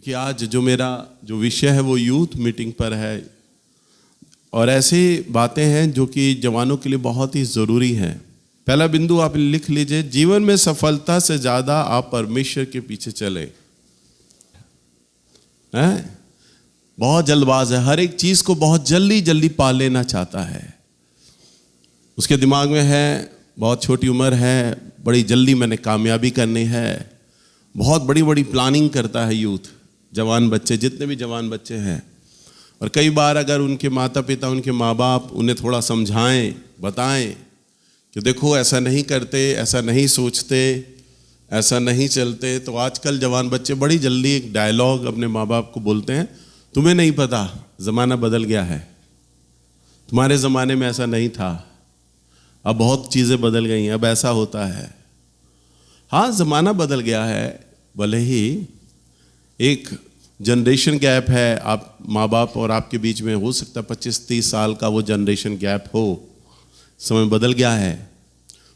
क्योंकि आज जो मेरा जो विषय है वो यूथ मीटिंग पर है और ऐसी बातें हैं जो कि जवानों के लिए बहुत ही ज़रूरी हैं। पहला बिंदु आप लिख लीजिए, जीवन में सफलता से ज़्यादा आप परमेश्वर के पीछे चलें। हैं? बहुत जल्दबाज है, हर एक चीज़ को बहुत जल्दी जल्दी पा लेना चाहता है। उसके दिमाग में है बहुत छोटी उम्र है, बड़ी जल्दी मैंने कामयाबी करनी है, बहुत बड़ी बड़ी प्लानिंग करता है यूथ, जवान बच्चे, जितने भी जवान बच्चे हैं। और कई बार अगर उनके माता पिता, उनके माँ बाप उन्हें थोड़ा समझाएं, बताएं कि देखो ऐसा नहीं करते, ऐसा नहीं सोचते, ऐसा नहीं चलते, तो आजकल जवान बच्चे बड़ी जल्दी एक डायलॉग अपने माँ बाप को बोलते हैं, तुम्हें नहीं पता ज़माना बदल गया है, तुम्हारे ज़माने में ऐसा नहीं था, अब बहुत चीज़ें बदल गई हैं, अब ऐसा होता है। हाँ, ज़माना बदल गया है, भले ही एक जनरेशन गैप है आप माँ बाप और आपके बीच में, हो सकता है 25-30 साल का वो जनरेशन गैप हो, समय बदल गया है,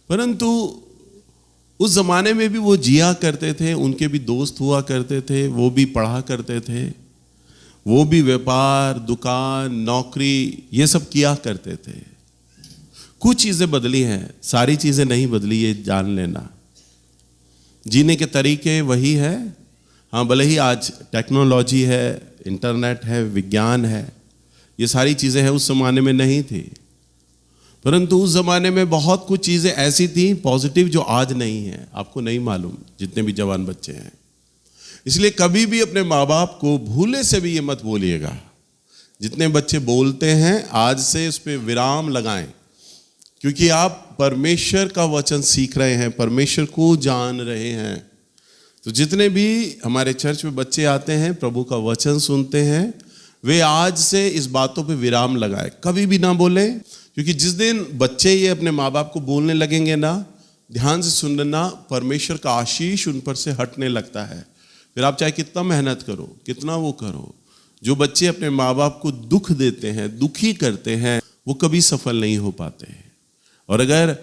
परंतु उस ज़माने में भी वो जिया करते थे, उनके भी दोस्त हुआ करते थे, वो भी पढ़ा करते थे, वो भी व्यापार, दुकान, नौकरी ये सब किया करते थे। कुछ चीज़ें बदली हैं, सारी चीज़ें नहीं बदली, ये जान लेना। जीने के तरीके वही है। हाँ, भले ही आज टेक्नोलॉजी है, इंटरनेट है, विज्ञान है, ये सारी चीज़ें हैं, उस ज़माने में नहीं थी, परंतु उस ज़माने में बहुत कुछ चीज़ें ऐसी थी पॉजिटिव जो आज नहीं है, आपको नहीं मालूम, जितने भी जवान बच्चे हैं। इसलिए कभी भी अपने माँ बाप को भूले से भी ये मत बोलिएगा। जितने बच्चे बोलते हैं आज से उस पर विराम लगाएं, क्योंकि आप परमेश्वर का वचन सीख रहे हैं, परमेश्वर को जान रहे हैं। तो जितने भी हमारे चर्च में बच्चे आते हैं, प्रभु का वचन सुनते हैं, वे आज से इस बातों पे विराम लगाएं, कभी भी ना बोलें, क्योंकि जिस दिन बच्चे ये अपने माँ बाप को बोलने लगेंगे ना, ध्यान से सुनना, परमेश्वर का आशीष उन पर से हटने लगता है। फिर आप चाहे कितना मेहनत करो, कितना वो करो, जो बच्चे अपने माँ बाप को दुख देते हैं, दुखी करते हैं, वो कभी सफल नहीं हो पाते। और अगर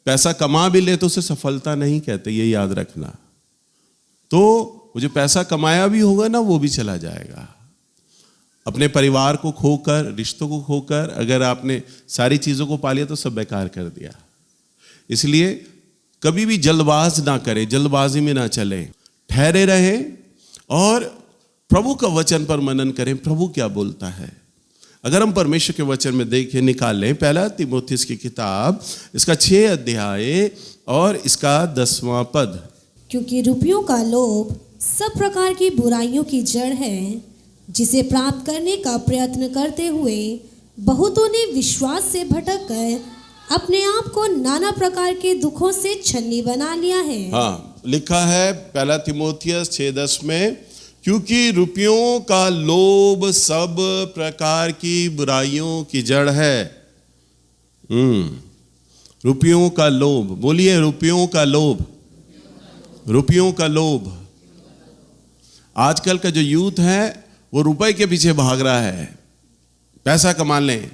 पैसा कमा भी ले तो उसे सफलता नहीं कहते, ये याद रखना। तो वो जो पैसा कमाया भी होगा ना, वो भी चला जाएगा। अपने परिवार को खोकर, रिश्तों को खोकर अगर आपने सारी चीज़ों को पा लिया तो सब बेकार कर दिया। इसलिए कभी भी जल्दबाज ना करें, जल्दबाजी में ना चलें, ठहरे रहें और प्रभु का वचन पर मनन करें, प्रभु क्या बोलता है। अगर हम परमेश्वर के वचन में देखें, निकाल लें पहला तीमुथियुस की किताब, इसका 6 अध्याय और इसका 10वां पद। क्योंकि रुपयों का लोभ सब प्रकार की बुराइयों की जड़ है, जिसे प्राप्त करने का प्रयत्न करते हुए बहुतों ने विश्वास से भटक कर अपने आप को नाना प्रकार के दुखों से छन्नी बना लिया है। हाँ, लिखा है पहला तीमुथियुस 6:10 में, क्योंकि रुपयों का लोभ सब प्रकार की बुराइयों की जड़ है। रुपयों का लोभ, बोलिए रुपयों का लोभ, रुपयों का लोभ। आजकल का जो यूथ है वो रुपए के पीछे भाग रहा है, पैसा कमा लें,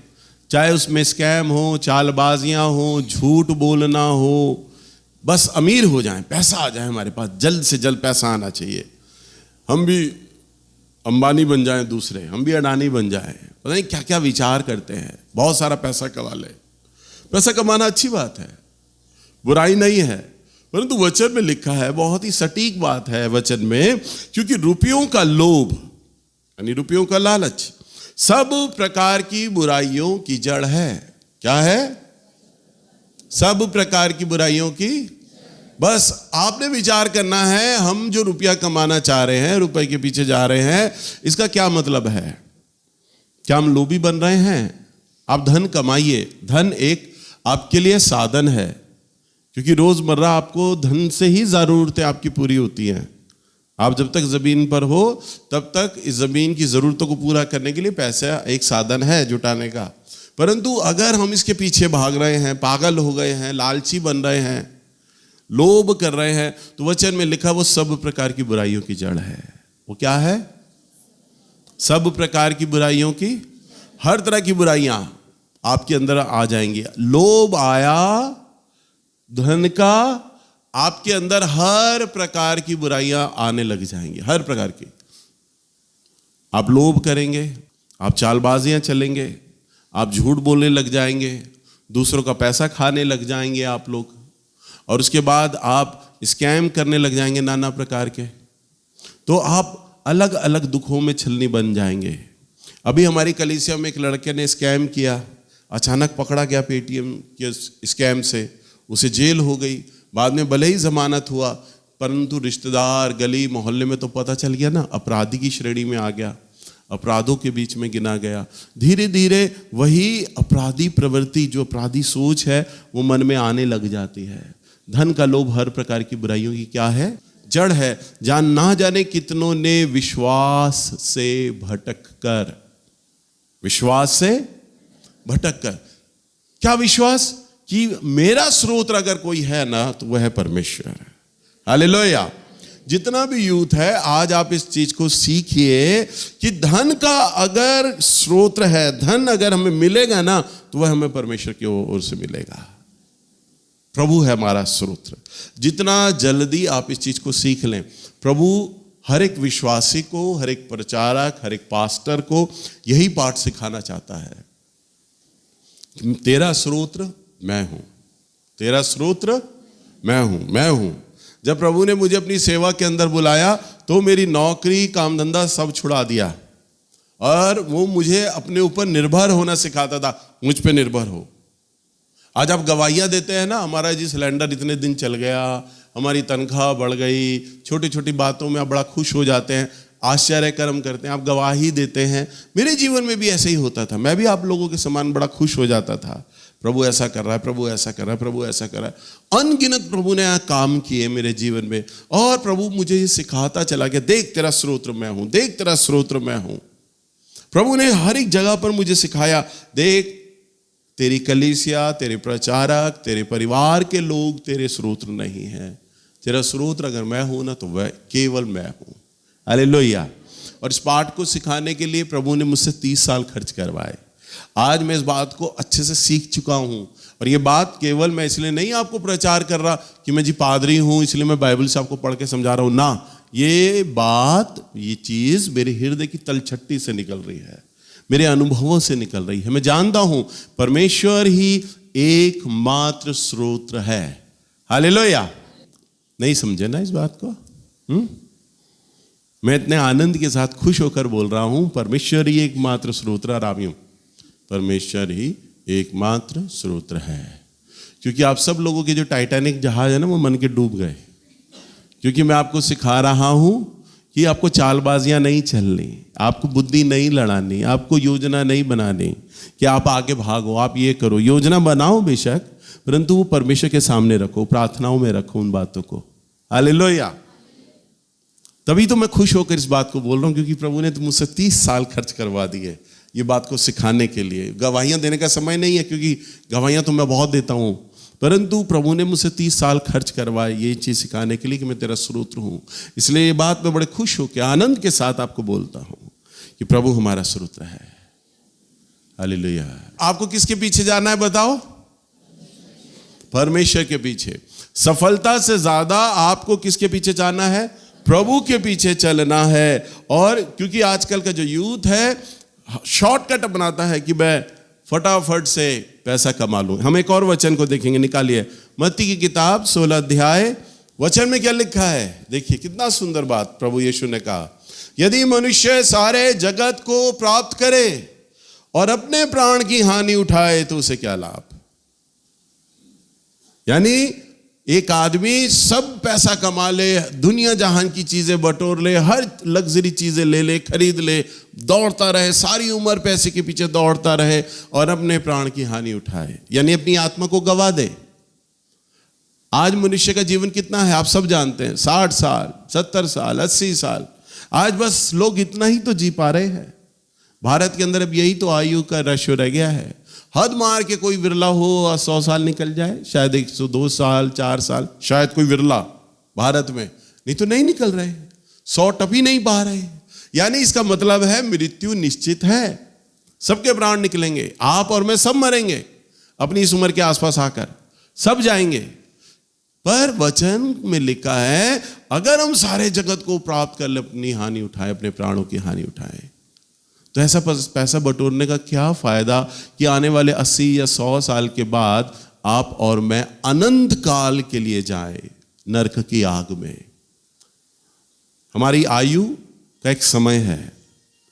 चाहे उसमें स्कैम हो, चालबाजियां हो, झूठ बोलना हो, बस अमीर हो जाएं, पैसा आ जाए हमारे पास, जल्द से जल्द पैसा आना चाहिए, हम भी अंबानी बन जाएं, दूसरे हम भी अडानी बन जाएं, पता नहीं क्या क्या विचार करते हैं, बहुत सारा पैसा कमा ले। पैसा कमाना अच्छी बात है, बुराई नहीं है, परंतु वचन में लिखा है, बहुत ही सटीक बात है वचन में, क्योंकि रुपयों का लोभ यानी रुपयों का लालच सब प्रकार की बुराइयों की जड़ है। क्या है? सब प्रकार की बुराइयों की। बस आपने विचार करना है, हम जो रुपया कमाना चाह रहे हैं, रुपए के पीछे जा रहे हैं, इसका क्या मतलब है? क्या हम लोभी बन रहे हैं? आप धन कमाइए, धन एक आपके लिए साधन है, क्योंकि रोजमर्रा आपको धन से ही जरूरतें आपकी पूरी होती हैं। आप जब तक जमीन पर हो तब तक इस जमीन की जरूरतों को पूरा करने के लिए पैसा एक साधन है जुटाने का, परंतु अगर हम इसके पीछे भाग रहे हैं, पागल हो गए हैं, लालची बन रहे हैं, लोभ कर रहे हैं, तो वचन में लिखा वो सब प्रकार की बुराइयों की जड़ है। वो क्या है? सब प्रकार की बुराइयों की, हर तरह की बुराइयां आपके अंदर आ जाएंगी। लोभ आया धन का, आपके अंदर हर प्रकार की बुराइयां आने लग जाएंगी, हर प्रकार की। आप लोभ करेंगे, आप चालबाजियां चलेंगे, आप झूठ बोलने लग जाएंगे, दूसरों का पैसा खाने लग जाएंगे आप लोग, और उसके बाद आप स्कैम करने लग जाएंगे नाना प्रकार के, तो आप अलग अलग दुखों में छलनी बन जाएंगे। अभी हमारी कलीसिया में एक लड़के ने स्कैम किया, अचानक पकड़ा गया पेटीएम के स्कैम से, उसे जेल हो गई। बाद में भले ही जमानत हुआ, परंतु रिश्तेदार गली मोहल्ले में तो पता चल गया ना, अपराधी की श्रेणी में आ गया, अपराधों के बीच में गिना गया। धीरे धीरे वही अपराधी प्रवृत्ति, जो अपराधी सोच है, वो मन में आने लग जाती है। धन का लोभ हर प्रकार की बुराइयों की क्या है? जड़ है। ना जाने कितनों ने विश्वास से भटक कर, क्या विश्वास? कि मेरा स्रोत अगर कोई है ना, तो वह है परमेश्वर। हालेलुया। जितना भी यूथ है, आज आप इस चीज को सीखिए कि धन का अगर स्रोत है, धन अगर हमें मिलेगा ना, तो वह हमें परमेश्वर की ओर से मिलेगा। प्रभु है हमारा स्रोत। जितना जल्दी आप इस चीज को सीख लें, प्रभु हर एक विश्वासी को, हर एक प्रचारक, हर एक पास्टर को यही पाठ सिखाना चाहता है। तेरा स्रोत मैं हूं, तेरा स्रोत मैं हूं। जब प्रभु ने मुझे अपनी सेवा के अंदर बुलाया, तो मेरी नौकरी, काम धंधा सब छुड़ा दिया, और वो मुझे अपने ऊपर निर्भर होना सिखाता था। मुझ पे निर्भर हो। आज आप गवाहियां देते हैं ना, हमारा जी सिलेंडर इतने दिन चल गया, हमारी तनख्वाह बढ़ गई, छोटी छोटी बातों में आप बड़ा खुश हो जाते हैं, आश्चर्य कर्म करते हैं, आप गवाही देते हैं। मेरे जीवन में भी ऐसे ही होता था, मैं भी आप लोगों के समान बड़ा खुश हो जाता था। प्रभु ऐसा कर रहा है, प्रभु ऐसा कर रहा है, प्रभु ऐसा कर रहा है। अनगिनत प्रभु ने काम किए मेरे जीवन में, और प्रभु मुझे ये सिखाता चला गया, देख तेरा स्रोत मैं हूं, देख तेरा स्रोत मैं हूं। प्रभु ने हर एक जगह पर मुझे सिखाया, देख तेरी कलीसिया, तेरे प्रचारक, तेरे परिवार के लोग तेरे स्रोत नहीं है। तेरा स्रोत अगर मैं हूं ना, तो वह केवल मैं हूं। हालेलुया। और इस पाठ को सिखाने के लिए प्रभु ने मुझसे 30 साल खर्च करवाए। आज मैं इस बात को अच्छे से सीख चुका हूं, और ये बात केवल मैं इसलिए नहीं आपको प्रचार कर रहा कि मैं जी पादरी हूं इसलिए मैं बाइबल से आपको पढ़ के समझा रहा हूं ना। ये बात, ये चीज मेरे हृदय की तलछट्टी से निकल रही है, मेरे अनुभवों से निकल रही है। मैं जानता हूं परमेश्वर ही एकमात्र स्रोत है। हालेलुया। नहीं समझे ना इस बात को? मैं इतने आनंद के साथ खुश होकर बोल रहा हूं, परमेश्वर ही एकमात्र स्रोत रामियों, परमेश्वर ही एकमात्र स्रोत है। क्योंकि आप सब लोगों के जो टाइटैनिक जहाज है ना, वो मन के डूब गए। क्योंकि मैं आपको सिखा रहा हूं कि आपको चालबाजियां नहीं चलनी, आपको बुद्धि नहीं लड़ानी, आपको योजना नहीं बनानी कि आप आगे भागो, आप ये करो। योजना बनाओ बेशक, परंतु वो परमेश्वर के सामने रखो, प्रार्थनाओं में रखो उन बातों को। हालेलुया। तभी तो मैं खुश होकर इस बात को बोल रहा हूं, क्योंकि प्रभु ने तो मुझसे 30 साल खर्च करवा दिए ये बात को सिखाने के लिए। गवाहियां देने का समय नहीं है, क्योंकि गवाहियां तो मैं बहुत देता हूं, परंतु प्रभु ने मुझसे 30 साल खर्च करवाए ये चीज सिखाने के लिए कि मैं तेरा स्रोत हूं। इसलिए ये बात मैं बड़े खुश होकर आनंद के साथ आपको बोलता हूं कि प्रभु हमारा स्रोत है। हालेलुया। आपको किसके पीछे जाना है बताओ? परमेश्वर के पीछे। सफलता से ज्यादा आपको किसके पीछे जाना है? प्रभु के पीछे चलना है। और क्योंकि आजकल का जो यूथ है शॉर्टकट अपनाता है कि मैं फटाफट से पैसा कमा लूं। हम एक और वचन को देखेंगे, निकालिए मत्ती की किताब 16 अध्याय, वचन में क्या लिखा है? देखिए कितना सुंदर बात प्रभु यीशु ने कहा, यदि मनुष्य सारे जगत को प्राप्त करे और अपने प्राण की हानि उठाए तो उसे क्या लाभ? यानी एक आदमी सब पैसा कमा ले, दुनिया जहान की चीजें बटोर ले, हर लग्जरी चीजें ले ले, खरीद ले, दौड़ता रहे, सारी उम्र पैसे के पीछे दौड़ता रहे और अपने प्राण की हानि उठाए, यानी अपनी आत्मा को गवा दे। आज मनुष्य का जीवन कितना है आप सब जानते हैं, 60 साल, 70 साल, 80 साल। आज बस लोग इतना ही तो जी पा रहे हैं। भारत के अंदर अब यही तो आयु का रेशियो रह गया है। हद मार के कोई विरला हो 100 साल निकल जाए, शायद 102 साल, 4 साल, शायद कोई विरला भारत में, नहीं तो नहीं निकल रहे, 100 टपी नहीं पा रहे। यानी इसका मतलब है मृत्यु निश्चित है, सबके प्राण निकलेंगे, आप और मैं सब मरेंगे अपनी इस उम्र के आसपास आकर, सब जाएंगे। पर वचन में लिखा है अगर हम सारे जगत को प्राप्त कर ले, अपनी हानि उठाए, अपने प्राणों की हानि उठाए, तो ऐसा पैसा बटोरने का क्या फायदा कि आने वाले 80 या 100 साल के बाद आप और मैं अनंत काल के लिए जाए नरक की आग में। हमारी आयु का एक समय है,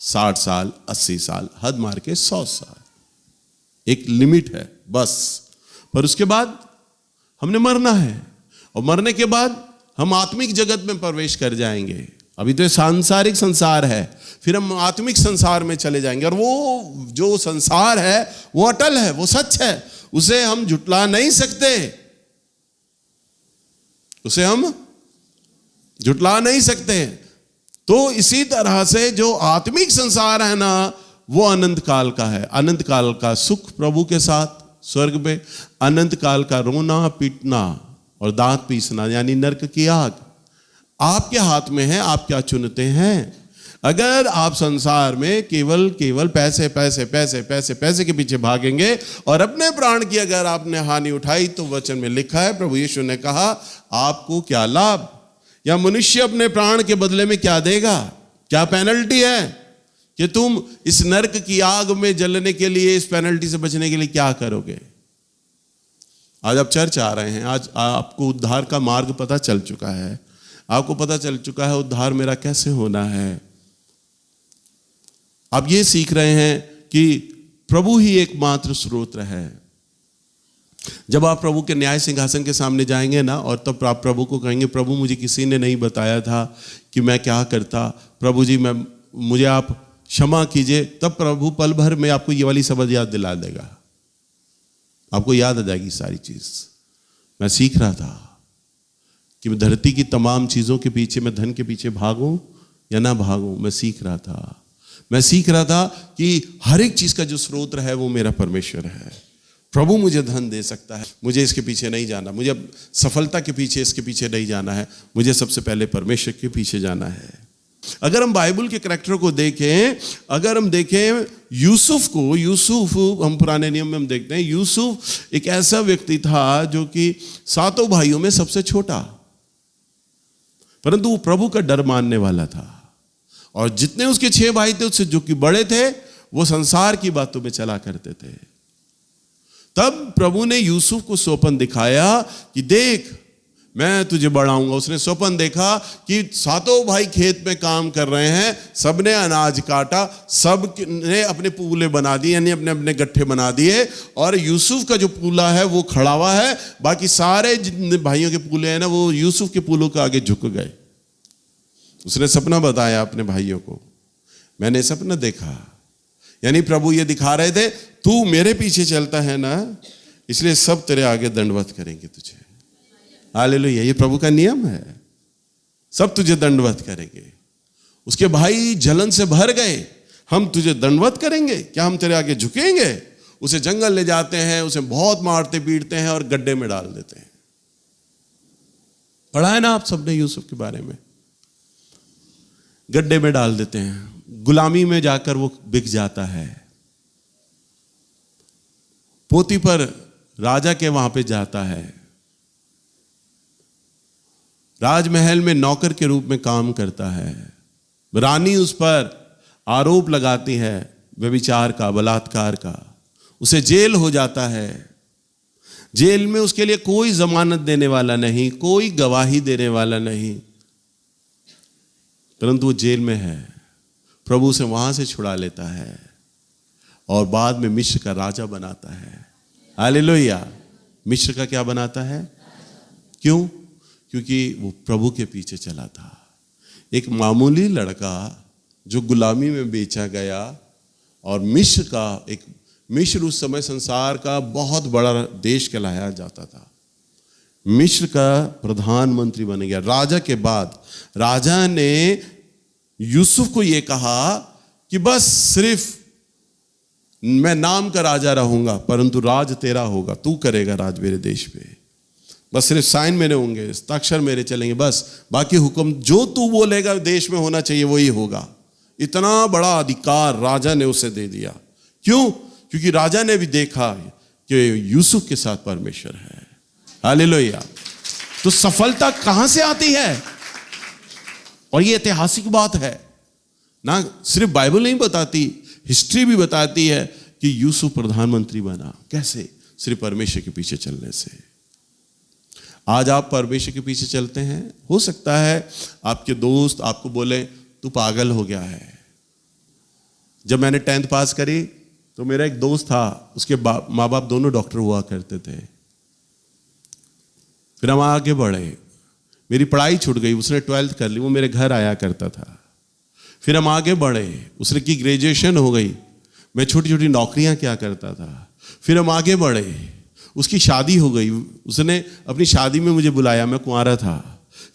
60 साल, 80 साल, हद मार के 100 साल, एक लिमिट है बस। पर उसके बाद हमने मरना है, और मरने के बाद हम आत्मिक जगत में प्रवेश कर जाएंगे। अभी तो सांसारिक संसार है, फिर हम आत्मिक संसार में चले जाएंगे, और वो जो संसार है वो अटल है, वो सच है, उसे हम झुटला नहीं सकते, उसे हम झुटला नहीं सकते। तो इसी तरह से जो आत्मिक संसार है ना, वो अनंत काल का है। अनंत काल का सुख प्रभु के साथ स्वर्ग में, अनंत काल का रोना पीटना और दांत पीसना यानी नरक की आग आपके हाथ में है। आप क्या चुनते हैं? अगर आप संसार में केवल पैसे पैसे पैसे पैसे पैसे के पीछे भागेंगे और अपने प्राण की अगर आपने हानि उठाई, तो वचन में लिखा है, प्रभु यीशु ने कहा, आपको क्या लाभ? या मनुष्य अपने प्राण के बदले में क्या देगा? क्या पेनल्टी है कि तुम इस नरक की आग में जलने के लिए, इस पेनल्टी से बचने के लिए क्या करोगे? आज आप चर्च आ रहे हैं, आज आपको उद्धार का मार्ग पता चल चुका है, आपको पता चल चुका है उद्धार मेरा कैसे होना है। आप ये सीख रहे हैं कि प्रभु ही एकमात्र स्रोत है। जब आप प्रभु के न्याय सिंहासन के सामने जाएंगे ना, और तब आप प्रभु को कहेंगे, प्रभु मुझे किसी ने नहीं बताया था कि मैं क्या करता, प्रभु जी मुझे आप क्षमा कीजिए, तब प्रभु पल भर में आपको ये वाली शब्द याद दिला देगा। आपको याद आ जाएगी सारी चीज। मैं सीख रहा था कि मैं धरती की तमाम चीजों के पीछे, मैं धन के पीछे भागूं या ना भागूं, मैं सीख रहा था कि हर एक चीज का जो स्रोत है वो मेरा परमेश्वर है। प्रभु मुझे धन दे सकता है, मुझे इसके पीछे नहीं जाना, मुझे सफलता के पीछे, इसके पीछे नहीं जाना है, मुझे सबसे पहले परमेश्वर के पीछे जाना है। अगर हम बाइबल के करैक्टर को देखें, अगर हम देखें यूसुफ हम पुराने नियम में हम देखते हैं, यूसुफ एक ऐसा व्यक्ति था जो कि 7 भाइयों में सबसे छोटा, परंतु वो प्रभु का डर मानने वाला था। और जितने उसके 6 भाई थे, उससे जो कि बड़े थे, वो संसार की बातों में चला करते थे। तब प्रभु ने यूसुफ को स्वप्न दिखाया कि देख, मैं तुझे बढ़ाऊंगा। उसने स्वप्न देखा कि 7 भाई खेत में काम कर रहे हैं, सबने अनाज काटा, सब ने अपने पूले बना दिए, यानी अपने अपने गट्ठे बना दिए, और यूसुफ का जो पूला है वो खड़ा हुआ है, बाकी सारे जितने भाइयों के पूले हैं ना, वो यूसुफ के पूलों के आगे झुक गए। उसने सपना बताया अपने भाइयों को, मैंने सपना देखा, यानी प्रभु ये दिखा रहे थे, तू मेरे पीछे चलता है ना, इसलिए सब तेरे आगे दंडवत करेंगे तुझे। हालेलुया, ये प्रभु का नियम है, सब तुझे दंडवत करेंगे। उसके भाई जलन से भर गए, हम तुझे दंडवत करेंगे क्या, हम तेरे आगे झुकेंगे? उसे जंगल ले जाते हैं, उसे बहुत मारते पीटते हैं और गड्ढे में डाल देते हैं। पढ़ा है ना आप सबने यूसुफ के बारे में? गड्ढे में डाल देते हैं, गुलामी में जाकर वो बिक जाता है। पोतीफर राजा के वहां पे जाता है, राजमहल में नौकर के रूप में काम करता है। रानी उस पर आरोप लगाती है व्यभिचार का, बलात्कार का, उसे जेल हो जाता है। जेल में उसके लिए कोई जमानत देने वाला नहीं, कोई गवाही देने वाला नहीं, परंतु वो जेल में है। प्रभु से वहां से छुड़ा लेता है और बाद में मिस्र का राजा बनाता है। हालेलुया, मिस्र का क्या बनाता है? क्यों? क्योंकि वो प्रभु के पीछे चला था। एक मामूली लड़का जो गुलामी में बेचा गया, और मिस्र उस समय संसार का बहुत बड़ा देश कहलाया जाता था। मिस्र का प्रधानमंत्री बन गया। राजा के बाद राजा ने यूसुफ को यह कहा कि बस सिर्फ मैं नाम का राजा रहूंगा, परंतु राज तेरा होगा, तू करेगा राज मेरे देश पे। बस सिर्फ साइन मेरे होंगे, हस्ताक्षर मेरे चलेंगे, बस बाकी हुक्म जो तू बोलेगा देश में होना चाहिए वही होगा। इतना बड़ा अधिकार राजा ने उसे दे दिया। क्यों? क्योंकि राजा ने भी देखा कि यूसुफ के साथ परमेश्वर है। हालेलुया। तो सफलता कहां से आती है? और ये ऐतिहासिक बात है ना, सिर्फ बाइबल नहीं बताती, हिस्ट्री भी बताती है कि यूसुफ प्रधानमंत्री बना। कैसे? सिर्फ परमेश्वर के पीछे चलने से। आज आप परमेश्वर के पीछे चलते हैं, हो सकता है आपके दोस्त आपको बोले तू पागल हो गया है। जब मैंने 10th पास करी तो मेरा एक दोस्त था, उसके माँ बाप दोनों डॉक्टर हुआ करते थे। फिर हम आगे बढ़े, मेरी पढ़ाई छूट गई, उसने 12th कर ली, वो मेरे घर आया करता था। फिर हम आगे बढ़े, उसने की ग्रेजुएशन हो गई, मैं छोटी छोटी नौकरियां क्या करता था। फिर हम आगे बढ़े, उसकी शादी हो गई, उसने अपनी शादी में मुझे बुलाया, मैं कुंवारा था।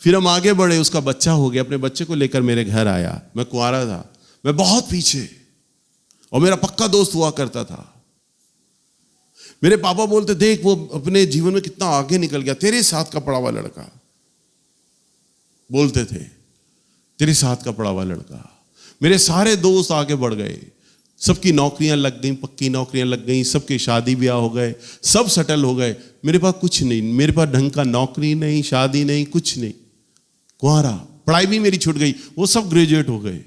फिर हम आगे बढ़े, उसका बच्चा हो गया, अपने बच्चे को लेकर मेरे घर आया, मैं कुंवारा था। मैं बहुत पीछे, और मेरा पक्का दोस्त हुआ करता था। मेरे पापा बोलते देख वो अपने जीवन में कितना आगे निकल गया, तेरे साथ का पड़ा हुआ लड़का, बोलते थे तेरे साथ का पड़ा हुआ लड़का। मेरे सारे दोस्त आगे बढ़ गए, सबकी नौकरियां लग गई, पक्की नौकरियां लग गई, सबके शादी ब्याह हो गए, सब सेटल हो गए। मेरे पास कुछ नहीं, मेरे पास ढंग का नौकरी नहीं, शादी नहीं, कुछ नहीं, कुंवारा। पढ़ाई भी मेरी छूट गई, वो सब ग्रेजुएट हो गए,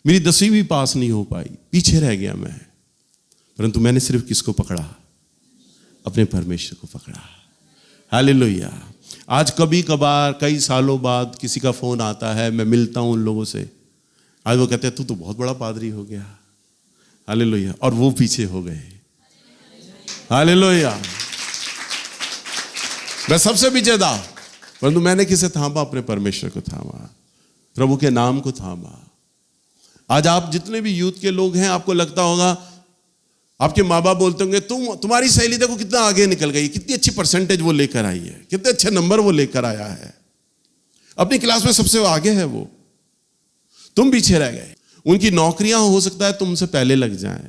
मेरी 10वीं भी पास नहीं हो पाई, पीछे रह गया मैं। परंतु मैंने सिर्फ किसको पकड़ा? अपने परमेश्वर को पकड़ा। हालेलुया। आज कभी कभार कई सालों बाद किसी का फोन आता है, मैं मिलता हूं उन लोगों से, आज वो कहते हैं तू तो बहुत बड़ा पादरी हो गया। हालेलुया। और वो पीछे हो गए। हालेलुया। मैं सबसे पीछे था, परंतु मैंने किसे थामा? अपने परमेश्वर को थामा, प्रभु के नाम को थामा। आज आप जितने भी यूथ के लोग हैं, आपको लगता होगा, आपके माँ बाप बोलते होंगे तुम्हारी सहेली देखो कितना आगे निकल गई, कितनी अच्छी परसेंटेज वो लेकर आई है, कितने अच्छे नंबर वो लेकर आया है, अपनी क्लास में सबसे आगे है वो, तुम पीछे रह गए। उनकी नौकरियां हो सकता है तुमसे पहले लग जाएं,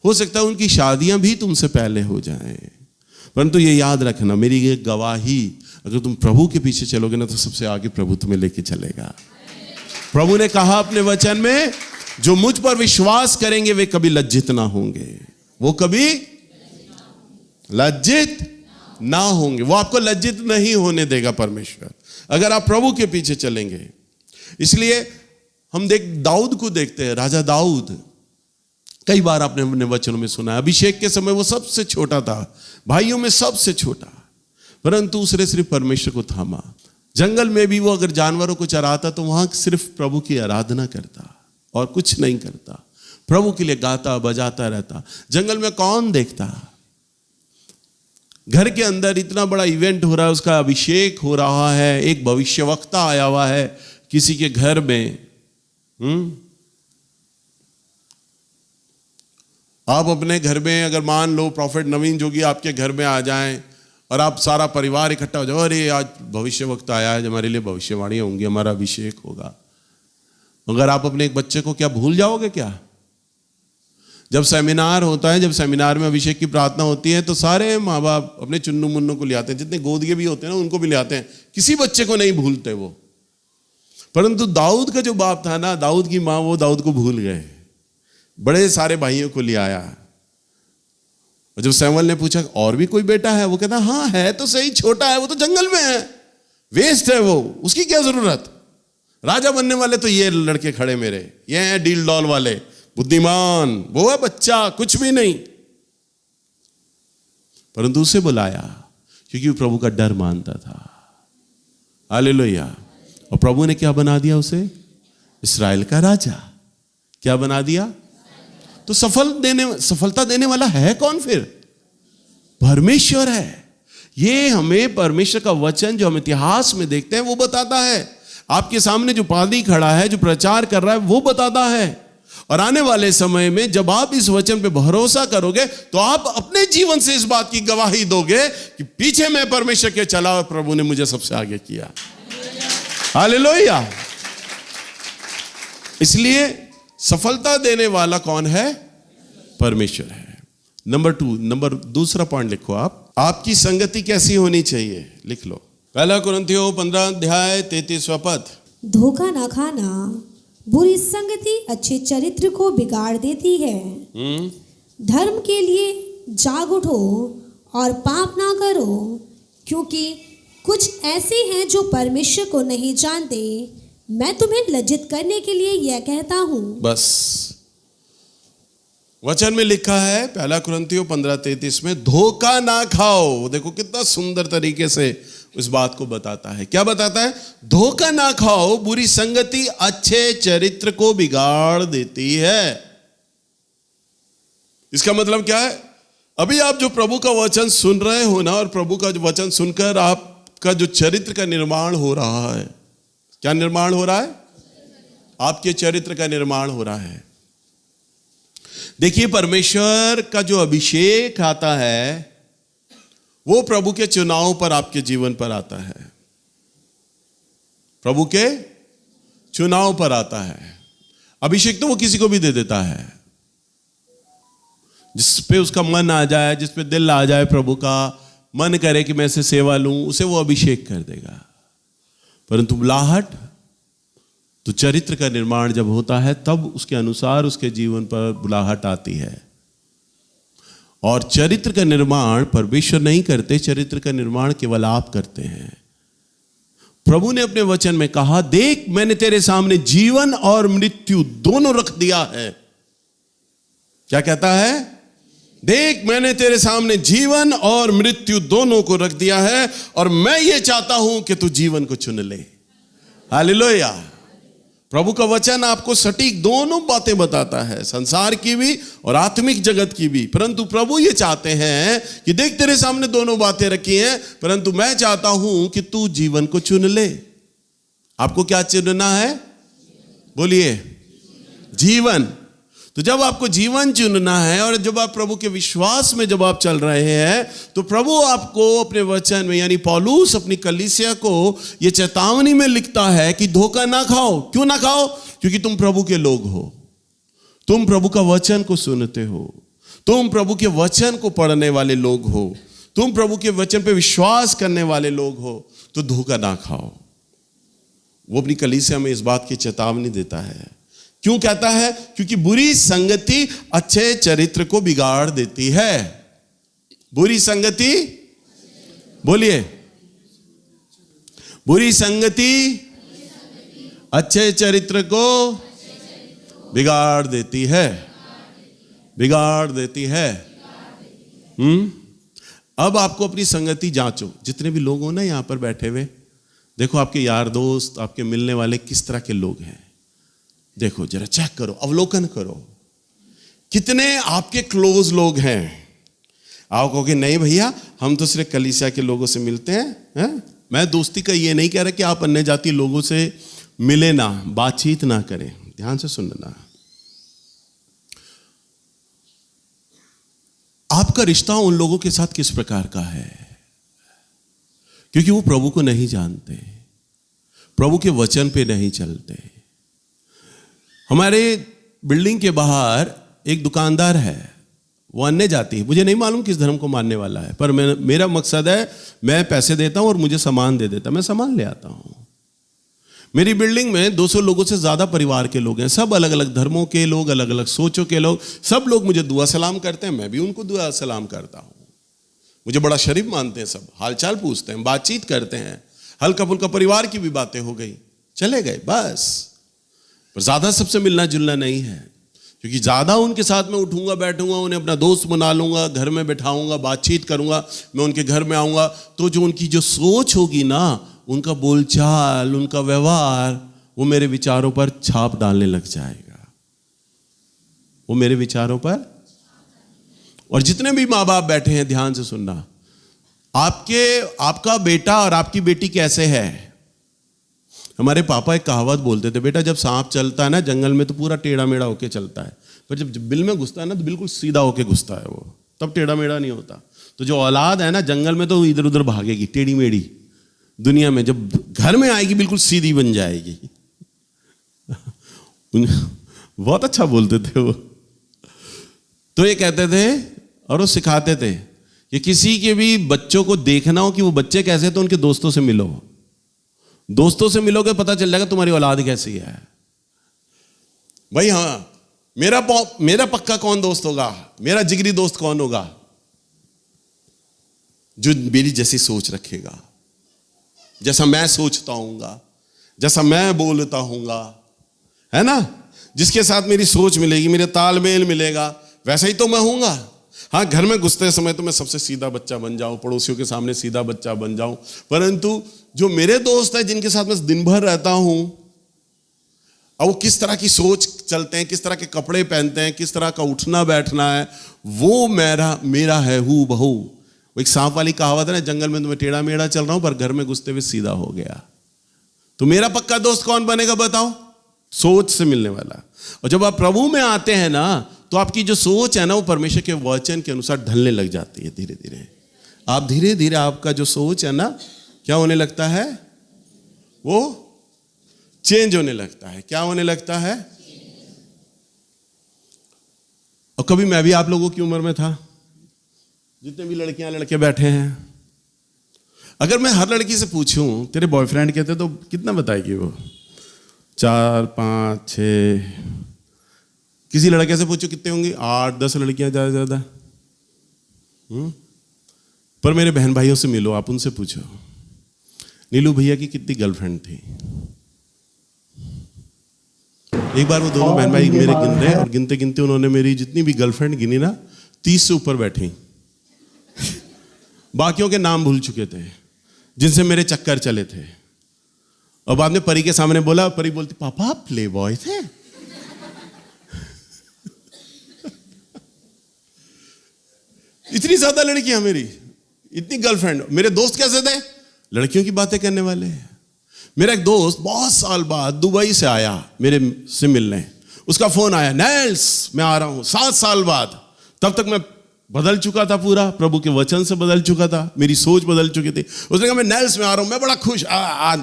हो सकता है उनकी शादियां भी तुमसे पहले हो जाएं, परंतु ये याद रखना, मेरी ये गवाही, अगर तुम प्रभु के पीछे चलोगे ना तो सबसे आगे प्रभु तुम्हें लेके चलेगा। प्रभु ने कहा अपने वचन में, जो मुझ पर विश्वास करेंगे वे कभी लज्जित ना होंगे, वो कभी लज्जित ना होंगे। वो आपको लज्जित नहीं होने देगा परमेश्वर, अगर आप प्रभु के पीछे चलेंगे। इसलिए हम दाऊद को देखते हैं, राजा दाऊद, कई बार आपने अपने वचनों में सुना है, अभिषेक के समय वो सबसे छोटा था, भाइयों में सबसे छोटा, परंतु उसने सिर्फ परमेश्वर को थामा। जंगल में भी वो अगर जानवरों को चराता तो वहां सिर्फ प्रभु की आराधना करता और कुछ नहीं करता, प्रभु के लिए गाता बजाता रहता। जंगल में कौन देखता? घर के अंदर इतना बड़ा इवेंट हो रहा है, उसका अभिषेक हो रहा है, एक भविष्यवक्ता आया हुआ है किसी के घर में। आप अपने घर में अगर मान लो प्रॉफेट नवीन जोगी आपके घर में आ जाएं और आप सारा परिवार इकट्ठा हो जाओ, अरे आज भविष्यवक्ता आया है, हमारे लिए भविष्यवाणियां होंगी, हमारा अभिषेक होगा। मगर आप अपने एक बच्चे को क्या भूल जाओगे क्या? जब सेमिनार होता है, जब सेमिनार में अभिषेक की प्रार्थना होती है तो सारे माँ बाप अपने चुन्नू मुन्नू को ले आते हैं, जितने गोदिए भी होते हैं ना उनको भी ले आते हैं, किसी बच्चे को नहीं भूलते वो। परंतु दाऊद का जो बाप था ना, दाऊद की माँ, वो दाऊद को भूल गए, बड़े सारे भाइयों को ले आया। और जब सैमुअल ने पूछा और भी कोई बेटा है, वो कहता हाँ है तो सही, छोटा है, वो तो जंगल में है, वेस्ट है वो, उसकी क्या जरूरत, राजा बनने वाले तो ये लड़के खड़े मेरे, ये हैं डील डॉल वाले, बुद्धिमान, वो है बच्चा, कुछ भी नहीं। परंतु उसे बुलाया क्योंकि वो प्रभु का डर मानता था। हालेलुया। और प्रभु ने क्या बना दिया उसे? इस्राएल का राजा। क्या बना दिया? तो सफलता देने वाला है कौन फिर? परमेश्वर है। ये हमें परमेश्वर का वचन जो हम इतिहास में देखते हैं वो बताता है। आपके सामने जो पादरी खड़ा है, जो प्रचार कर रहा है, वो बताता है। और आने वाले समय में जब आप इस वचन पे भरोसा करोगे तो आप अपने जीवन से इस बात की गवाही दोगे कि पीछे मैं परमेश्वर के चला और प्रभु ने मुझे सबसे आगे किया। हालेलुया। इसलिए सफलता देने वाला कौन है? परमेश्वर है। दूसरा पॉइंट लिखो आप, आपकी संगति कैसी होनी चाहिए? लिख लो, 1 कुरिन्थियों 15 अध्याय 33वां पद। धोखा ना खाना, बुरी संगति अच्छे चरित्र को बिगाड़ देती है। धर्म के लिए जाग उठो और पाप ना करो, क्योंकि कुछ ऐसे हैं जो परमेश्वर को नहीं जानते। मैं तुम्हें लज्जित करने के लिए यह कहता हूं। बस वचन में लिखा है 1 कुरिन्थियों 15:33 में, धोखा ना खाओ। देखो कितना सुंदर तरीके से उस बात को बताता है। क्या बताता है? धोखा ना खाओ, बुरी संगति अच्छे चरित्र को बिगाड़ देती है। इसका मतलब क्या है? अभी आप जो प्रभु का वचन सुन रहे हो ना, और प्रभु का वचन सुनकर आपका जो चरित्र का निर्माण हो रहा है, क्या निर्माण हो रहा है? आपके चरित्र का निर्माण हो रहा है। देखिए, परमेश्वर का जो अभिषेक आता है वो प्रभु के चुनाव पर, आपके जीवन पर आता है। प्रभु के चुनाव पर आता है। अभिषेक तो वो किसी को भी दे देता है, जिस पे उसका मन आ जाए, जिस पे दिल आ जाए, प्रभु का मन करे कि मैं इसे सेवा लूं, उसे वो अभिषेक कर देगा। परंतु बुलाहट, तो चरित्र का निर्माण जब होता है तब उसके अनुसार उसके जीवन पर बुलाहट आती है। और चरित्र का निर्माण परमेश्वर नहीं करते, चरित्र का निर्माण केवल आप करते हैं। प्रभु ने अपने वचन में कहा, देख मैंने तेरे सामने जीवन और मृत्यु दोनों रख दिया है। क्या कहता है? देख मैंने तेरे सामने जीवन और मृत्यु दोनों को रख दिया है, और मैं ये चाहता हूं कि तू जीवन को चुन ले। हालेलुया। प्रभु का वचन आपको सटीक दोनों बातें बताता है, संसार की भी और आत्मिक जगत की भी। परंतु प्रभु ये चाहते हैं कि देख तेरे सामने दोनों बातें रखी हैं, परंतु मैं चाहता हूं कि तू जीवन को चुन ले। आपको क्या चुनना है? बोलिए, जीवन। तो जब आपको जीवन चुनना है, और जब आप प्रभु के विश्वास में जब आप चल रहे हैं, तो प्रभु आपको अपने वचन में, यानी पौलुस अपनी कलीसिया को ये चेतावनी में लिखता है कि धोखा ना खाओ। क्यों ना खाओ? क्योंकि तुम प्रभु के लोग हो, तुम प्रभु का वचन को सुनते हो, तुम प्रभु के वचन को पढ़ने वाले लोग हो, तुम प्रभु के वचन पे विश्वास करने वाले लोग हो, तो धोखा ना खाओ। वो अपनी कलीसिया में इस बात की चेतावनी देता है। क्यों कहता है? क्योंकि बुरी संगति अच्छे चरित्र को बिगाड़ देती है। बुरी संगति, बोलिए, बुरी संगति अच्छे चरित्र को बिगाड़ देती है, बिगाड़ देती है। अब आपको अपनी संगति जांचो। जितने भी लोग हो ना यहां पर बैठे हुए, देखो आपके यार दोस्त, आपके मिलने वाले किस तरह के लोग हैं। देखो जरा, चेक करो, अवलोकन करो, कितने आपके क्लोज लोग हैं। आप कहोगे नहीं भैया, हम तो सिर्फ कलीसिया के लोगों से मिलते हैं। मैं दोस्ती का ये नहीं कह रहा कि आप अन्य जाति लोगों से मिले ना, बातचीत ना करें। ध्यान से सुनना, आपका रिश्ता उन लोगों के साथ किस प्रकार का है, क्योंकि वो प्रभु को नहीं जानते, प्रभु के वचन पे नहीं चलते। हमारे बिल्डिंग के बाहर एक दुकानदार है, वो अन्य जाति है, मुझे नहीं मालूम किस धर्म को मानने वाला है, पर मेरा मकसद है, मैं पैसे देता हूं और मुझे सामान दे देता, मैं सामान ले आता हूं। मेरी बिल्डिंग में 200 लोगों से ज्यादा परिवार के लोग हैं, सब अलग अलग धर्मों के लोग, अलग अलग सोचों के लोग। सब लोग मुझे दुआ सलाम करते हैं, मैं भी उनको दुआ सलाम करता हूं। मुझे बड़ा शरीफ मानते हैं, सब हालचाल पूछते हैं, बातचीत करते हैं, हल्का फुल्का परिवार की भी बातें हो गई, चले गए बस। पर ज्यादा सबसे मिलना जुलना नहीं है, क्योंकि ज्यादा उनके साथ में उठूंगा बैठूंगा, उन्हें अपना दोस्त बना लूंगा, घर में बैठाऊंगा, बातचीत करूंगा, मैं उनके घर में आऊंगा, तो जो उनकी जो सोच होगी ना, उनका बोलचाल, उनका व्यवहार, वो मेरे विचारों पर छाप डालने लग जाएगा, वो मेरे विचारों पर। और जितने भी माँ बाप बैठे हैं, ध्यान से सुनना, आपका बेटा और आपकी बेटी कैसे है। हमारे पापा एक कहावत बोलते थे, बेटा जब सांप चलता है ना जंगल में तो पूरा टेढ़ा मेढ़ा होके चलता है, पर जब बिल में घुसता है ना तो बिल्कुल सीधा होके घुसता है वो, तब टेढ़ा मेढ़ा नहीं होता। तो जो औलाद है ना जंगल में तो इधर उधर भागेगी, टेढ़ी मेढ़ी, दुनिया में जब घर में आएगी बिल्कुल सीधी बन जाएगी। बहुत अच्छा बोलते थे वो। तो ये कहते थे और वो सिखाते थे कि किसी के भी बच्चों को देखना हो कि वो बच्चे कैसे, तो उनके दोस्तों से मिलो, दोस्तों से मिलोगे पता चल जाएगा तुम्हारी औलाद कैसी है। भाई हाँ, मेरा पक्का कौन दोस्त होगा, मेरा जिगरी दोस्त कौन होगा, जो मेरी जैसी सोच रखेगा, जैसा मैं सोचता हूँगा, जैसा मैं बोलता हूँगा, है ना, जिसके साथ मेरी सोच मिलेगी, मेरे तालमेल मिलेगा, वैसा ही तो मैं हूँगा। हाँ, घर में घुसते समय तो मैं सबसे सीधा बच्चा बन जाऊं, पड़ोसियों के सामने सीधा बच्चा बन जाऊं, परंतु जो मेरे दोस्त हैं जिनके साथ मैं दिन भर रहता हूं, और वो किस तरह की सोच चलते हैं, किस तरह के कपड़े पहनते हैं, किस तरह का उठना बैठना है, वो मेरा है हू बहू। वो एक सांप वाली कहावत है ना, जंगल में तो मैं टेढ़ा मेढ़ा चल रहा हूं पर घर में घुसते हुए सीधा हो गया। तो मेरा पक्का दोस्त कौन बनेगा बताओ? सोच से मिलने वाला। और जब आप प्रभु में आते हैं ना, तो आपकी जो सोच है ना, वो परमेश्वर के वचन के अनुसार ढलने लग जाती है। धीरे धीरे आप धीरे धीरे आपका जो सोच है ना, क्या होने लगता है? वो चेंज होने लगता है। क्या होने लगता है? और कभी मैं भी आप लोगों की उम्र में था, जितने भी लड़कियां लड़के बैठे हैं, अगर मैं हर लड़की से पूछूं तेरे बॉयफ्रेंड कहते तो कितना बताएगी वो? 4, 5, 6। किसी लड़के से पूछो कितने होंगे? 8, 10 लड़कियां ज्यादा ज्यादा। पर मेरे बहन भाइयों से मिलो, आप उनसे पूछो नीलू भैया की कितनी गर्लफ्रेंड थी। एक बार वो दोनों बहन भाई मेरे गिन रहे, और गिनते गिनते उन्होंने मेरी जितनी भी गर्लफ्रेंड गिनी ना, 30 से ऊपर बैठी। बाकियों के नाम भूल चुके थे, जिनसे मेरे चक्कर चले थे। और बाद में परी के सामने बोला, परी बोलती पापा आप प्ले बॉय थे। इतनी ज्यादा लड़कियां मेरी, इतनी गर्लफ्रेंड। मेरे दोस्त कैसे थे? लड़कियों की बातें करने वाले। मेरा एक दोस्त बहुत साल बाद दुबई से आया मेरे से मिलने। उसका फोन आया, नेल्स मैं आ रहा हूं 7 साल बाद। तब तक मैं बदल चुका था, पूरा प्रभु के वचन से बदल चुका था, मेरी सोच बदल चुकी थी। उसने कहा मैं नेल्स में आ रहा हूं, मैं बड़ा खुश, आज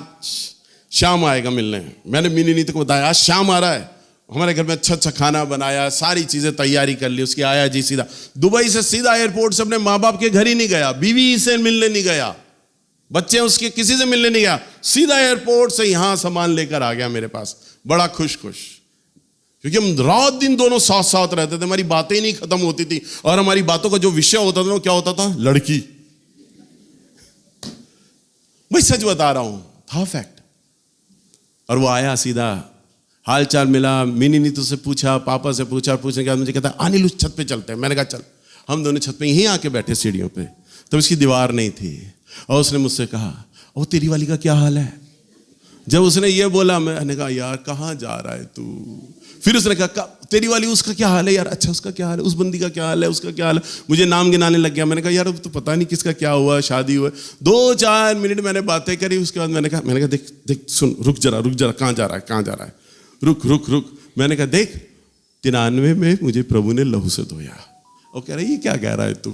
शाम आएगा मिलने। मैंने मिनी नीति को बताया आज शाम आ रहा है। हमारे घर में अच्छा अच्छा खाना बनाया, सारी चीजें तैयारी कर ली। उसकी आया जी सीधा दुबई से सीधा एयरपोर्ट से अपने माँ बाप के घर ही नहीं गया, बीवी से मिलने नहीं गया, बच्चे उसके किसी से मिलने नहीं गया, सीधा एयरपोर्ट से यहां सामान लेकर आ गया मेरे पास, बड़ा खुश खुश। क्योंकि हम रात दिन दोनों साथ साथ रहते थे, हमारी बातें ही नहीं खत्म होती थी, और हमारी बातों का जो विषय होता था वो क्या होता था? लड़की। मैं सच बता रहा हूं, था फैक्ट। और वो आया सीधा, हाल चाल मिला, मिनी नीतू से पूछा, पापा से पूछा, पूछने के बाद मुझे कहता अनिल उस छत पे चलते हैं। मैंने कहा चल। हम दोनों छत पे यहीं आके बैठे सीढ़ियों पे, तब इसकी दीवार नहीं थी, और उसने मुझसे कहा ओ तेरी वाली का क्या हाल है? जब उसने ये बोला, मैंने कहा यार कहाँ जा रहा है तू? फिर उसने कहा तेरी वाली उसका क्या हाल है यार? अच्छा उसका क्या हाल है? उस बंदी का क्या हाल है? उसका क्या हाल है? मुझे नाम गिनाने लग गया। मैंने कहा यार तो पता नहीं किसका क्या हुआ, शादी हुआ। 2-4 मिनट मैंने बातें करी। उसके बाद मैंने कहा देख सुन, रुक जरा, कहाँ जा रहा है? रुक। मैंने कहा देख 93 में मुझे प्रभु ने लहू से धोया। और कह रहा है ये क्या कह रहा है तू?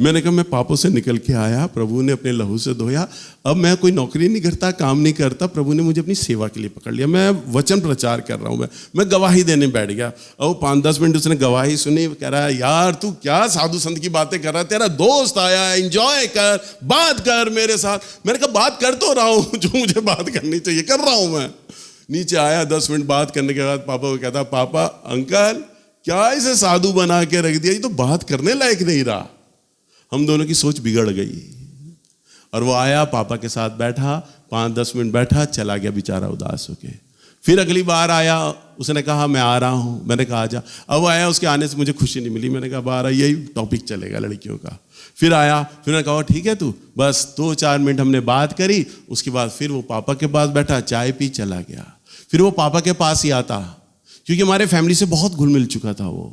मैंने कहा मैं पापों से निकल के आया, प्रभु ने अपने लहू से धोया। अब मैं कोई नौकरी नहीं करता, काम नहीं करता, प्रभु ने मुझे अपनी सेवा के लिए पकड़ लिया। मैं वचन प्रचार कर रहा हूँ, मैं गवाही देने बैठ गया। और 5-10 मिनट उसने गवाही सुनी। कह रहा है यार तू क्या साधु संत की बातें कर रहा है? तेरा दोस्त आया है, एंजॉय कर, बात कर मेरे साथ। मैंने कहा बात कर तो रहा हूँ, जो मुझे बात करनी चाहिए कर रहा हूँ मैं। नीचे आया, 10 मिनट बात करने के बाद पापा को कहता पापा अंकल क्या इसे साधु बना के रख दिया, ये तो बात करने लायक नहीं रहा। हम दोनों की सोच बिगड़ गई। और वो आया, पापा के साथ बैठा, 5-10 मिनट बैठा, चला गया बेचारा उदास होके। फिर अगली बार आया, उसने कहा मैं आ रहा हूँ। मैंने कहा आजा। अब वो आया, उसके आने से मुझे खुशी नहीं मिली। मैंने कहा बाहर यही टॉपिक चलेगा लड़कियों का। फिर आया, फिर मैंने कहा ठीक है तू, बस 2-4 मिनट हमने बात करी। उसके बाद फिर वो पापा के पास बैठा, चाय पी, चला गया। फिर वो पापा के पास ही आता, क्योंकि हमारे फैमिली से बहुत घुल मिल चुका था। वो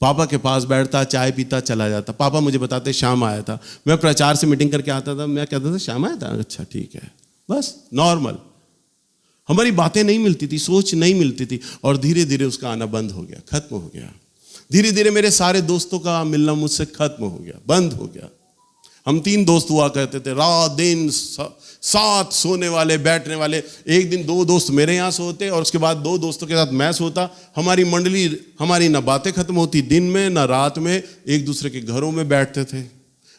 पापा के पास बैठता, चाय पीता, चला जाता। पापा मुझे बताते शाम आया था। मैं प्रचार से मीटिंग करके आता था, मैं कहता था शाम आया था, अच्छा ठीक है, बस नॉर्मल। हमारी बातें नहीं मिलती थी, सोच नहीं मिलती थी। और धीरे धीरे उसका आना बंद हो गया, खत्म हो गया। धीरे धीरे मेरे सारे दोस्तों का मिलना मुझसे खत्म हो गया, बंद हो गया। हम 3 दोस्त हुआ करते थे, रात दिन साथ सोने वाले, बैठने वाले। एक दिन 2 दोस्त मेरे यहाँ सोते, और उसके बाद 2 दोस्तों के साथ मैं सोता। हमारी मंडली, हमारी ना बातें खत्म होती दिन में ना रात में, एक दूसरे के घरों में बैठते थे।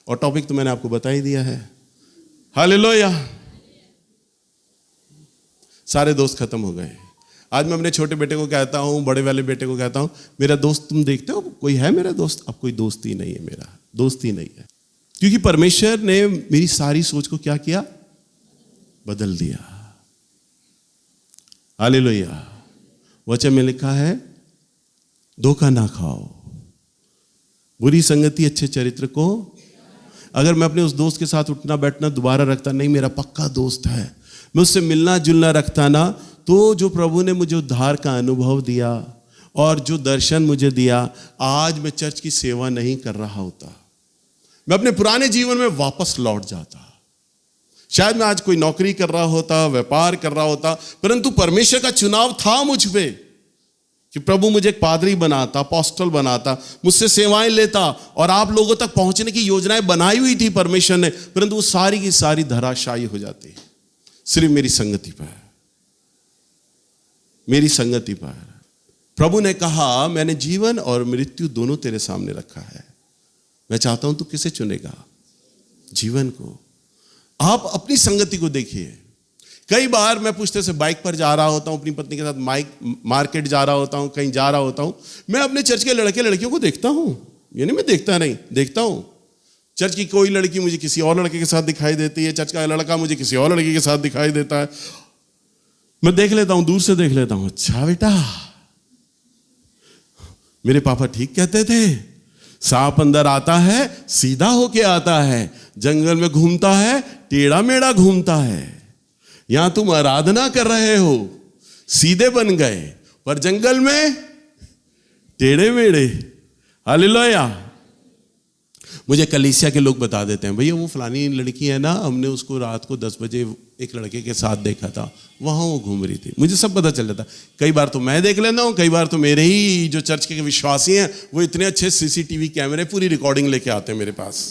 और टॉपिक तो मैंने आपको बता ही दिया है। हालेलुया। सारे दोस्त खत्म हो गए। आज मैं अपने छोटे बेटे को कहता हूँ, बड़े वाले बेटे को कहता हूँ, मेरा दोस्त तुम देखते हो कोई है मेरा दोस्त? अब कोई दोस्त ही नहीं है, मेरा दोस्त ही नहीं है। क्योंकि परमेश्वर ने मेरी सारी सोच को क्या किया? बदल दिया। हालेलुया। वचन में लिखा है धोखा ना खाओ, बुरी संगति अच्छे चरित्र को, अगर मैं अपने उस दोस्त के साथ उठना बैठना दोबारा रखता, नहीं मेरा पक्का दोस्त है, मैं उससे मिलना जुलना रखता ना, तो जो प्रभु ने मुझे उद्धार का अनुभव दिया और जो दर्शन मुझे दिया, आज मैं चर्च की सेवा नहीं कर रहा होता, मैं अपने पुराने जीवन में वापस लौट जाता। शायद मैं आज कोई नौकरी कर रहा होता, व्यापार कर रहा होता, परंतु परमेश्वर का चुनाव था मुझ पे कि प्रभु मुझे एक पादरी बनाता, अपोस्टल बनाता, मुझसे सेवाएं लेता और आप लोगों तक पहुंचने की योजनाएं बनाई हुई थी परमेश्वर ने, परंतु वो सारी की सारी धराशायी हो जाती है सिर्फ मेरी संगति पर, मेरी संगति पर। प्रभु ने कहा, मैंने जीवन और मृत्यु दोनों तेरे सामने रखा है, मैं चाहता हूं तू किसे चुनेगा? जीवन को। आप अपनी संगति को देखिए। कई बार मैं पुश्ते से बाइक पर जा रहा होता हूं, अपनी पत्नी के साथ मार्केट जा रहा होता हूं, कहीं जा रहा होता हूं, मैं अपने चर्च के लड़के लड़कियों को देखता हूं, यानी मैं देखता नहीं, देखता हूं। चर्च की कोई लड़की मुझे किसी और लड़के के साथ दिखाई देती है, चर्च का लड़का मुझे किसी और लड़के के साथ दिखाई देता है, मैं देख लेता हूं, दूर से देख लेता हूं, अच्छा बेटा, मेरे पापा ठीक कहते थे, सांप अंदर आता है सीधा होके आता है, जंगल में घूमता है टेढ़ा मेढ़ा घूमता है, यहां तुम आराधना कर रहे हो सीधे बन गए, पर जंगल में टेढ़े मेढ़े। हालेलुया। मुझे कलीसिया के लोग बता देते हैं, भैया वो फलानी लड़की है ना, हमने उसको रात को 10 बजे एक लड़के के साथ देखा था, वहां वो घूम रही थी, मुझे सब पता चल जाता। कई बार तो मैं देख लेता हूं, कई बार तो मेरे ही जो चर्च के विश्वासी हैं वो इतने अच्छे सीसीटीवी कैमरे पूरी रिकॉर्डिंग लेके आते हैं मेरे पास,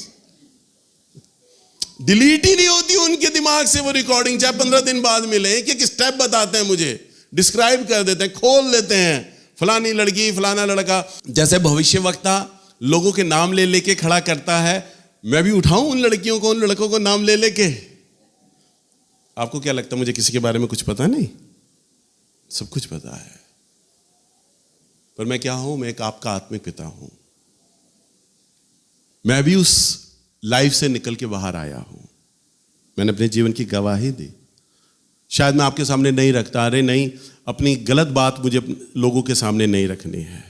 डिलीट ही नहीं होती उनके दिमाग से वो रिकॉर्डिंग, चाहे 15 दिन बाद मिले, एक स्टेप बताते हैं मुझे, डिस्क्राइब कर देते हैं, खोल देते हैं, फलानी लड़की फलाना लड़का। जैसे भविष्यवक्ता लोगों के नाम ले लेके खड़ा करता है, मैं भी उठाऊं उन लड़कियों को, उन लड़कों को नाम ले लेके। आपको क्या लगता है मुझे किसी के बारे में कुछ पता नहीं? सब कुछ पता है, पर मैं क्या हूं? मैं एक आपका आत्मिक पिता हूं, मैं भी उस लाइफ से निकल के बाहर आया हूं, मैंने अपने जीवन की गवाही दी। शायद मैं आपके सामने नहीं रखता, अरे नहीं, अपनी गलत बात मुझे लोगों के सामने नहीं रखनी है।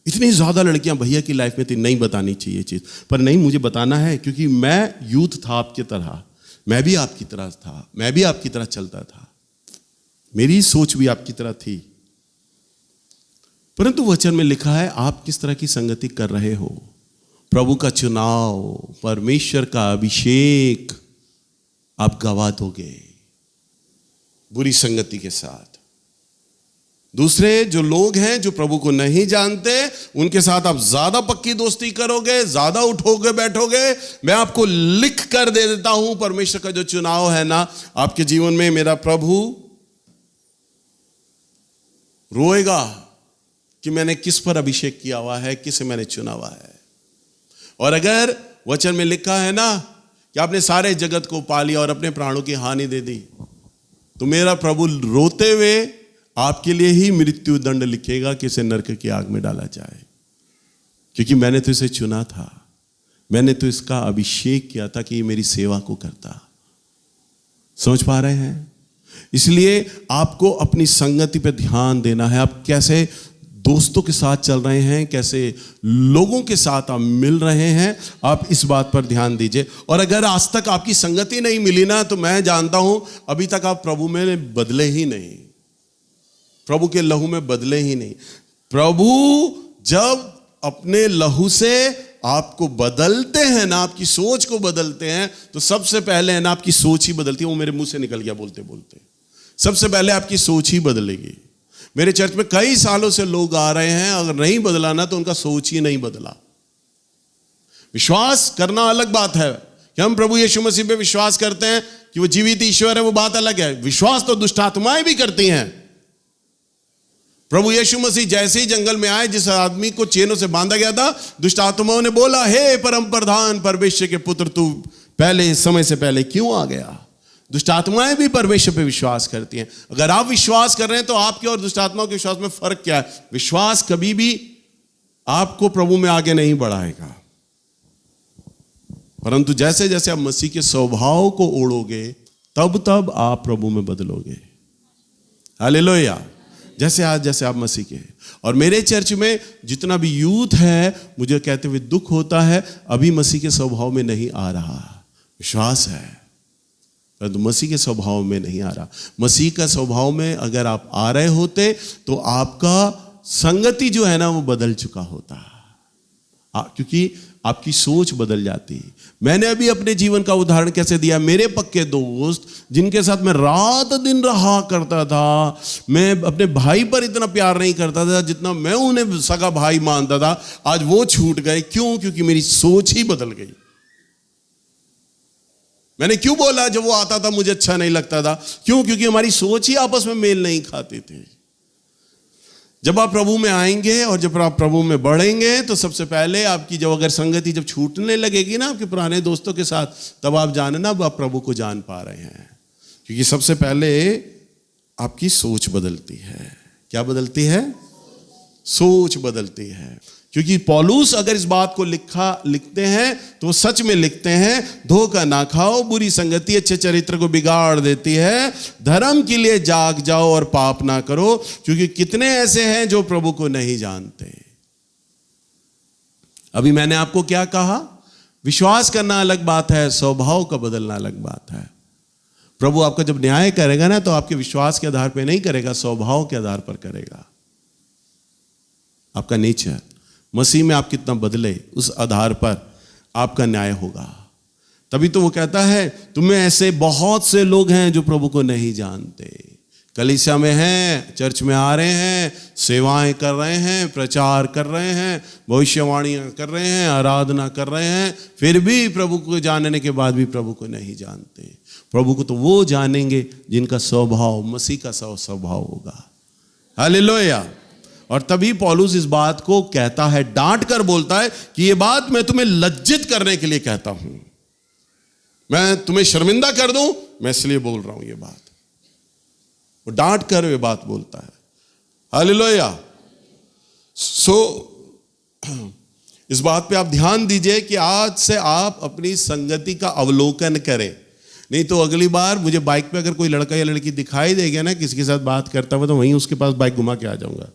इतनी ज्यादा लड़कियां भैया की लाइफ में थी, नहीं बतानी चाहिए चीज, पर नहीं, मुझे बताना है, क्योंकि मैं यूथ था आपकी तरह, मैं भी आपकी तरह था, मैं भी आपकी तरह चलता था, मेरी सोच भी आपकी तरह थी, परंतु वचन में लिखा है आप किस तरह की संगति कर रहे हो। प्रभु का चुनाव, परमेश्वर का अभिषेक आप गवा दोगे बुरी संगति के साथ। दूसरे जो लोग हैं जो प्रभु को नहीं जानते, उनके साथ आप ज्यादा पक्की दोस्ती करोगे, ज्यादा उठोगे बैठोगे। मैं आपको लिख कर दे देता हूं, परमेश्वर का जो चुनाव है ना आपके जीवन में, मेरा प्रभु रोएगा कि मैंने किस पर अभिषेक किया हुआ है, किसे मैंने चुना हुआ है। और अगर वचन में लिखा है ना कि आपने सारे जगत को पा लिया और अपने प्राणों की हानि दे दी, तो मेरा प्रभु रोते हुए आपके लिए ही मृत्यु दंड लिखेगा कि इसे नरक की आग में डाला जाए, क्योंकि मैंने तो इसे चुना था, मैंने तो इसका अभिषेक किया था कि ये मेरी सेवा को करता। समझ पा रहे हैं? इसलिए आपको अपनी संगति पे ध्यान देना है। आप कैसे दोस्तों के साथ चल रहे हैं, कैसे लोगों के साथ आप मिल रहे हैं, आप इस बात पर ध्यान दीजिए। और अगर आज तक आपकी संगति नहीं मिली ना, तो मैं जानता हूं अभी तक आप प्रभु में बदले ही नहीं, प्रभु के लहू में बदले ही नहीं। प्रभु जब अपने लहू से आपको बदलते हैं ना, आपकी सोच को बदलते हैं, तो सबसे पहले है ना आपकी सोच ही बदलती है। वो मेरे मुंह से निकल गया बोलते बोलते, सबसे पहले आपकी सोच ही बदलेगी। मेरे चर्च में कई सालों से लोग आ रहे हैं, अगर नहीं बदला ना तो उनका सोच ही नहीं बदला। विश्वास करना अलग बात है कि हम प्रभु यीशु मसीह पे विश्वास करते हैं कि वो जीवित ईश्वर है, वो बात अलग है। विश्वास तो दुष्ट आत्माएं भी करती हैं। प्रभु यीशु मसीह जैसे ही जंगल में आए, जिस आदमी को चेनों से बांधा गया था, दुष्ट आत्माओं ने बोला, हे परम प्रधान परमेश्वर के पुत्र, तू पहले समय से पहले क्यों आ गया? दुष्ट आत्माएं भी परमेश्वर पे विश्वास करती हैं। अगर आप विश्वास कर रहे हैं तो आपके और दुष्ट आत्माओं के विश्वास में फर्क क्या है? विश्वास कभी भी आपको प्रभु में आगे नहीं बढ़ाएगा, परंतु जैसे जैसे आप मसीह के स्वभाव को ओढ़ोगे, तब तब आप प्रभु में बदलोगे। हालेलुया। जैसे आप मसीह के हैं। और मेरे चर्च में जितना भी यूथ है, मुझे कहते हुए दुख होता है, अभी मसीह के स्वभाव में नहीं आ रहा। विश्वास है परंतु मसीह के स्वभाव में नहीं आ रहा। मसीह का स्वभाव में अगर आप आ रहे होते तो आपका संगति जो है ना वो बदल चुका होता, क्योंकि आपकी सोच बदल जाती। मैंने अभी अपने जीवन का उदाहरण कैसे दिया। मेरे पक्के दोस्त जिनके साथ मैं रात दिन रहा करता था, मैं अपने भाई पर इतना प्यार नहीं करता था जितना मैं उन्हें सगा भाई मानता था, आज वो छूट गए। क्यों? क्योंकि मेरी सोच ही बदल गई। मैंने क्यों बोला जब वो आता था मुझे अच्छा नहीं लगता था? क्यों? क्योंकि हमारी सोच ही आपस में मेल नहीं खाती थी। जब आप प्रभु में आएंगे और जब आप प्रभु में बढ़ेंगे तो सबसे पहले आपकी जब अगर संगति जब छूटने लगेगी ना आपके पुराने दोस्तों के साथ, तब आप जानना अब आप प्रभु को जान पा रहे हैं। क्योंकि सबसे पहले आपकी सोच बदलती है। क्या बदलती है? सोच बदलती है। क्योंकि पौलुस अगर इस बात को लिखते हैं तो वो सच में लिखते हैं, धोखा ना खाओ, बुरी संगति अच्छे चरित्र को बिगाड़ देती है, धर्म के लिए जाग जाओ और पाप ना करो, क्योंकि कितने ऐसे हैं जो प्रभु को नहीं जानते। अभी मैंने आपको क्या कहा? विश्वास करना अलग बात है, स्वभाव का बदलना अलग बात है। प्रभु आपका जब न्याय करेगा ना तो आपके विश्वास के आधार पर नहीं करेगा, स्वभाव के आधार पर करेगा। आपका नेचर, मसीह में आप कितना बदले, उस आधार पर आपका न्याय होगा। तभी तो वो कहता है तुम्हें ऐसे बहुत से लोग हैं जो प्रभु को नहीं जानते, कलीसिया में हैं, चर्च में आ रहे हैं, सेवाएं कर रहे हैं, प्रचार कर रहे हैं, भविष्यवाणियां कर रहे हैं, आराधना कर रहे हैं, फिर भी प्रभु को जानने के बाद भी प्रभु को नहीं जानते। प्रभु को तो वो जानेंगे जिनका स्वभाव मसीह का स्वभाव होगा। हालेलुया। और तभी पौलुस इस बात को कहता है, डांट कर बोलता है कि ये बात मैं तुम्हें लज्जित करने के लिए कहता हूं, मैं तुम्हें शर्मिंदा कर दूं, मैं इसलिए बोल रहा हूं ये बात। वो डांट कर ये बात बोलता है। हालेलुया। इस बात पे आप ध्यान दीजिए कि आज से आप अपनी संगति का अवलोकन करें। नहीं तो अगली बार मुझे बाइक पे अगर कोई लड़का या लड़की दिखाई देगा ना किसी के साथ बात करता हुआ, तो वहीं उसके पास बाइक घुमा के आ जाऊंगा।